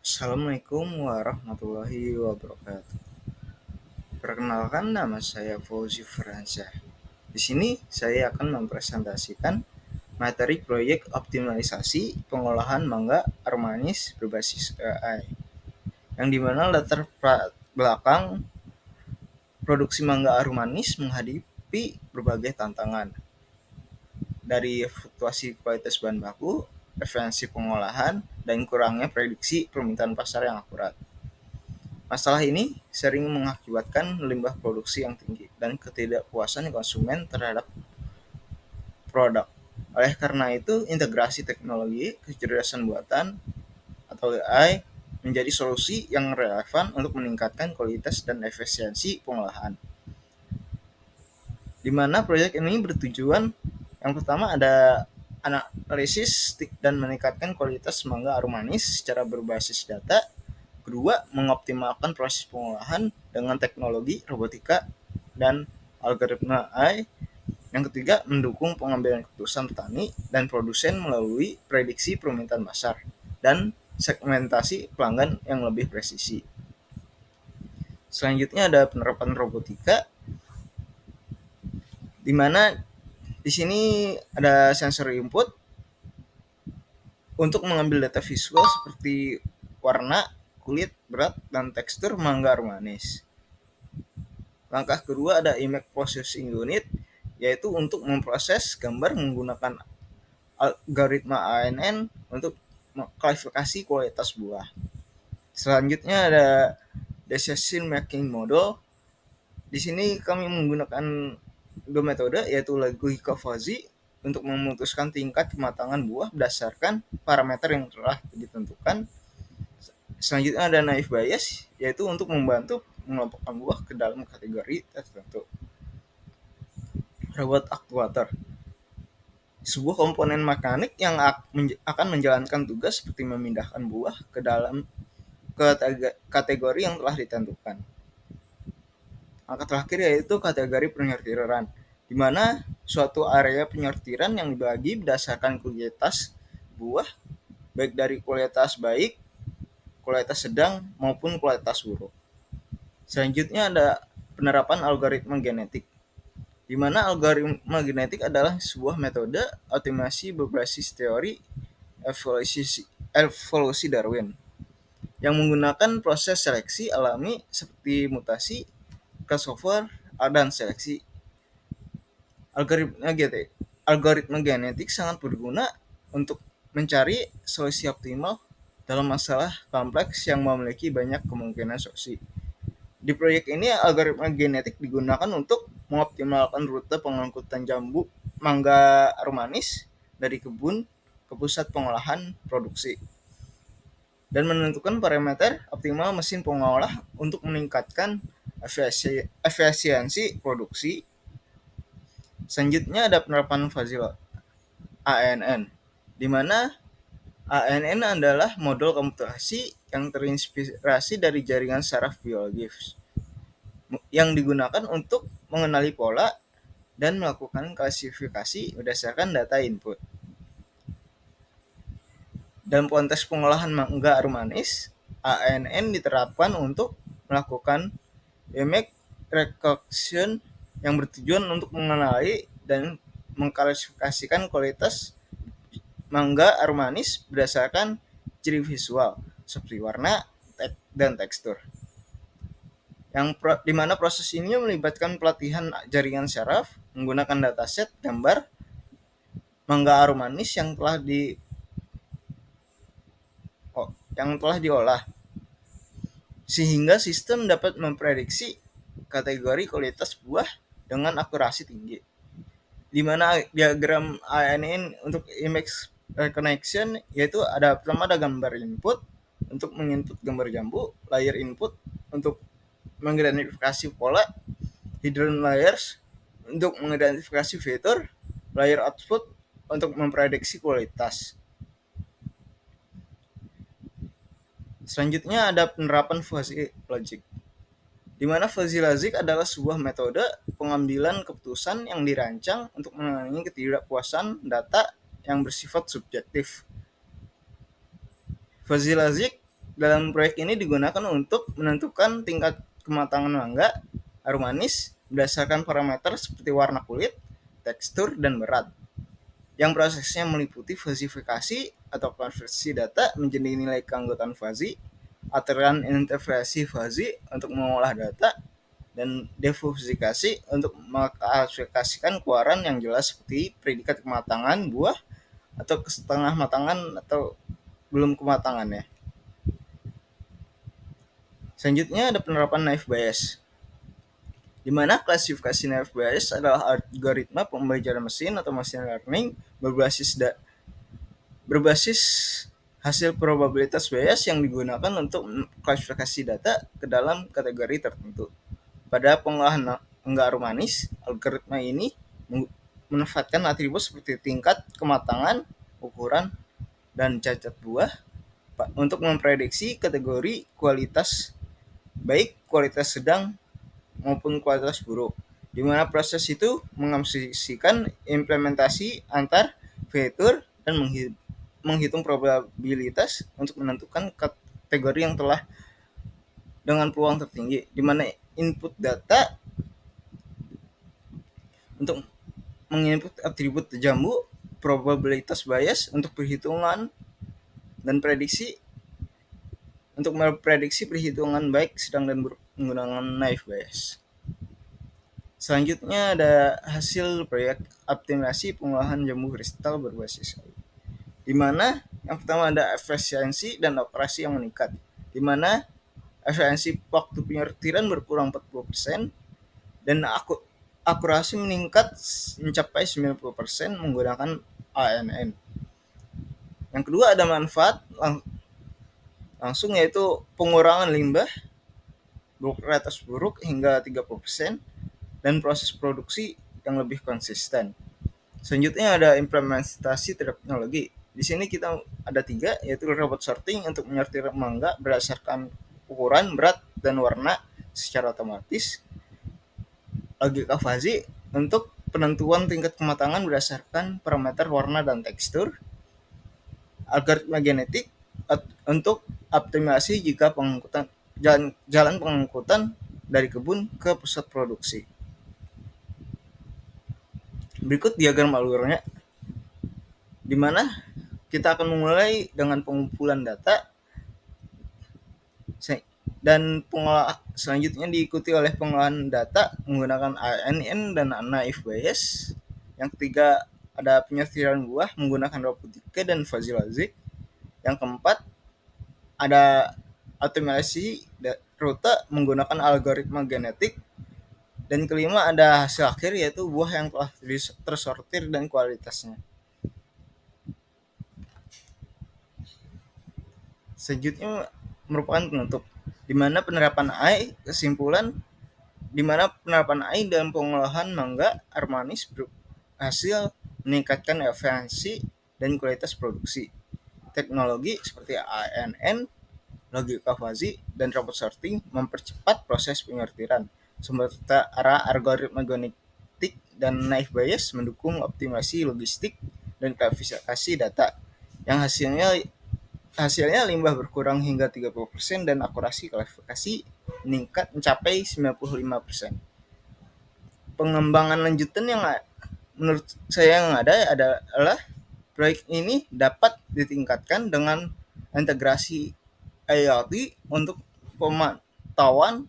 Assalamualaikum warahmatullahi wabarakatuh. Perkenalkan, nama saya Fauzi Fransyah. Di sini saya akan mempresentasikan materi proyek optimalisasi pengolahan mangga aromanis berbasis AI, yang dimana latar belakang produksi mangga aromanis menghadapi berbagai tantangan, dari fluktuasi kualitas bahan baku, efisiensi pengolahan, dan kurangnya prediksi permintaan pasar yang akurat. Masalah ini sering mengakibatkan limbah produksi yang tinggi dan ketidakpuasan konsumen terhadap produk. Oleh karena itu, integrasi teknologi kecerdasan buatan atau AI menjadi solusi yang relevan untuk meningkatkan kualitas dan efisiensi pengolahan. Di mana proyek ini bertujuan, yang pertama ada analisis dan meningkatkan kualitas mangga aromanis secara berbasis data. Kedua, mengoptimalkan proses pengolahan dengan teknologi robotika dan algoritma AI. Yang ketiga, mendukung pengambilan keputusan petani dan produsen melalui prediksi permintaan pasar dan segmentasi pelanggan yang lebih presisi. Selanjutnya ada penerapan robotika, di mana di sini ada sensor input untuk mengambil data visual seperti warna, kulit, berat, dan tekstur mangga aromanis. Langkah kedua ada image processing unit, yaitu untuk memproses gambar menggunakan algoritma ANN untuk klasifikasi kualitas buah. Selanjutnya ada decision making model. Di sini kami menggunakan dua metode, yaitu logika fuzzy untuk memutuskan tingkat kematangan buah berdasarkan parameter yang telah ditentukan. Selanjutnya ada naive bias, yaitu untuk membantu mengelompokkan buah ke dalam kategori tertentu. Robot actuator, sebuah komponen mekanik yang akan menjalankan tugas seperti memindahkan buah ke dalam kategori yang telah ditentukan. Angka terakhir yaitu kategori penyortiran, di mana suatu area penyortiran yang dibagi berdasarkan kualitas buah, baik dari kualitas baik, kualitas sedang, maupun kualitas buruk. Selanjutnya ada penerapan algoritma genetik, di mana algoritma genetik adalah sebuah metode optimasi berbasis teori evolusi Darwin yang menggunakan proses seleksi alami seperti mutasi, crossover, dan seleksi. Algoritma genetik sangat berguna untuk mencari solusi optimal dalam masalah kompleks yang memiliki banyak kemungkinan solusi. Di proyek ini, algoritma genetik digunakan untuk mengoptimalkan rute pengangkutan jambu mangga aromanis dari kebun ke pusat pengolahan produksi dan menentukan parameter optimal mesin pengolah untuk meningkatkan efisiensi produksi. Selanjutnya ada penerapan fuzzy ANN, di mana ANN adalah model komputasi yang terinspirasi dari jaringan saraf biologis yang digunakan untuk mengenali pola dan melakukan klasifikasi berdasarkan data input. Dalam konteks pengolahan mangga aromanis, ANN diterapkan untuk melakukan image recognition yang bertujuan untuk mengenali dan mengklasifikasikan kualitas mangga aromanis berdasarkan ciri visual seperti warna dan tekstur. Di mana proses ini melibatkan pelatihan jaringan saraf menggunakan dataset gambar mangga aromanis yang telah diolah, sehingga sistem dapat memprediksi kategori kualitas buah dengan akurasi tinggi. Di mana diagram ANN untuk image recognition, yaitu pertama ada gambar input untuk menginput gambar jambu, layer input untuk mengidentifikasi pola, hidden layers untuk mengidentifikasi fitur, layer output untuk memprediksi kualitas. Selanjutnya ada penerapan fuzzy logic, di mana fuzzy logic adalah sebuah metode pengambilan keputusan yang dirancang untuk menangani ketidakpuasan data yang bersifat subjektif. Fuzzy logic dalam proyek ini digunakan untuk menentukan tingkat kematangan mangga harum manis berdasarkan parameter seperti warna kulit, tekstur, dan berat. Yang prosesnya meliputi fuzzifikasi atau konversi data menjadi nilai keanggotaan fuzzy, aturan interpretasi fuzzy untuk mengolah data, dan defuzzifikasi untuk mengklasifikasikan keluaran yang jelas seperti predikat kematangan buah atau setengah matangan atau belum kematangan ya. Selanjutnya ada penerapan naive Bayes, di mana klasifikasi naive Bayes adalah algoritma pembelajaran mesin atau machine learning berbasis hasil probabilitas bias yang digunakan untuk klasifikasi data ke dalam kategori tertentu. Pada pengolahan enggak manis, algoritma ini memanfaatkan atribut seperti tingkat kematangan, ukuran, dan cacat buah untuk memprediksi kategori kualitas baik, kualitas sedang, maupun kualitas buruk, di mana proses itu mengasumsikan implementasi antar fitur dan menghitung probabilitas untuk menentukan kategori yang telah dengan peluang tertinggi, di mana input data untuk menginput atribut jambu, probabilitas bias untuk perhitungan, dan prediksi untuk memprediksi perhitungan baik, sedang, dan buruk menggunakan naive Bayes. Selanjutnya ada hasil proyek optimasi pengolahan jambu kristal berbasis AI, di mana yang pertama ada efisiensi dan operasi yang meningkat, di mana efisiensi waktu penyortiran berkurang 40% dan akurasi meningkat mencapai 90% menggunakan ANN. Yang kedua ada manfaat langsung, yaitu pengurangan limbah kualitas buruk hingga 30% dan proses produksi yang lebih konsisten. Selanjutnya ada implementasi teknologi. Di sini kita ada 3, yaitu robot sorting untuk menyortir mangga berdasarkan ukuran, berat, dan warna secara otomatis. Logika fuzzy untuk penentuan tingkat kematangan berdasarkan parameter warna dan tekstur. Algoritma genetik untuk optimasi jika jalan pengangkutan dari kebun ke pusat produksi. Berikut diagram alurnya, di mana kita akan memulai dengan pengumpulan data dan selanjutnya diikuti oleh pengolahan data menggunakan ANN dan naive Bayes. Yang ketiga ada penyortiran buah menggunakan robotika dan fuzzy logic. Yang keempat ada optimasi rute menggunakan algoritma genetik. Dan kelima ada hasil akhir, yaitu buah yang telah tersortir dan kualitasnya. Selanjutnya merupakan penutup, di mana penerapan AI kesimpulan, di mana penerapan AI dalam pengolahan mangga manis berhasil meningkatkan efisiensi dan kualitas produksi. Teknologi seperti ANN, logika fuzzy, dan robot sorting mempercepat proses penyortiran. Sementara algoritma genetik dan naive Bayes mendukung optimasi logistik dan klasifikasi data, yang hasilnya limbah berkurang hingga 30% dan akurasi klasifikasi mencapai 95%. Pengembangan lanjutan yang menurut saya yang ada adalah proyek ini dapat ditingkatkan dengan integrasi IoT untuk pemantauan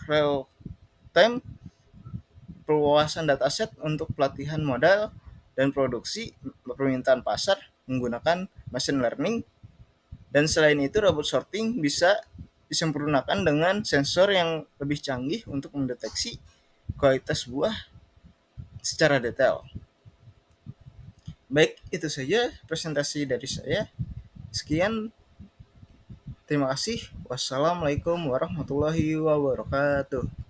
real time, perluasan dataset untuk pelatihan modal, dan produksi permintaan pasar menggunakan machine learning. Dan selain itu robot sorting bisa disempurnakan dengan sensor yang lebih canggih untuk mendeteksi kualitas buah secara detail. Baik, itu saja presentasi dari saya. Sekian, terima kasih. Wassalamualaikum warahmatullahi wabarakatuh.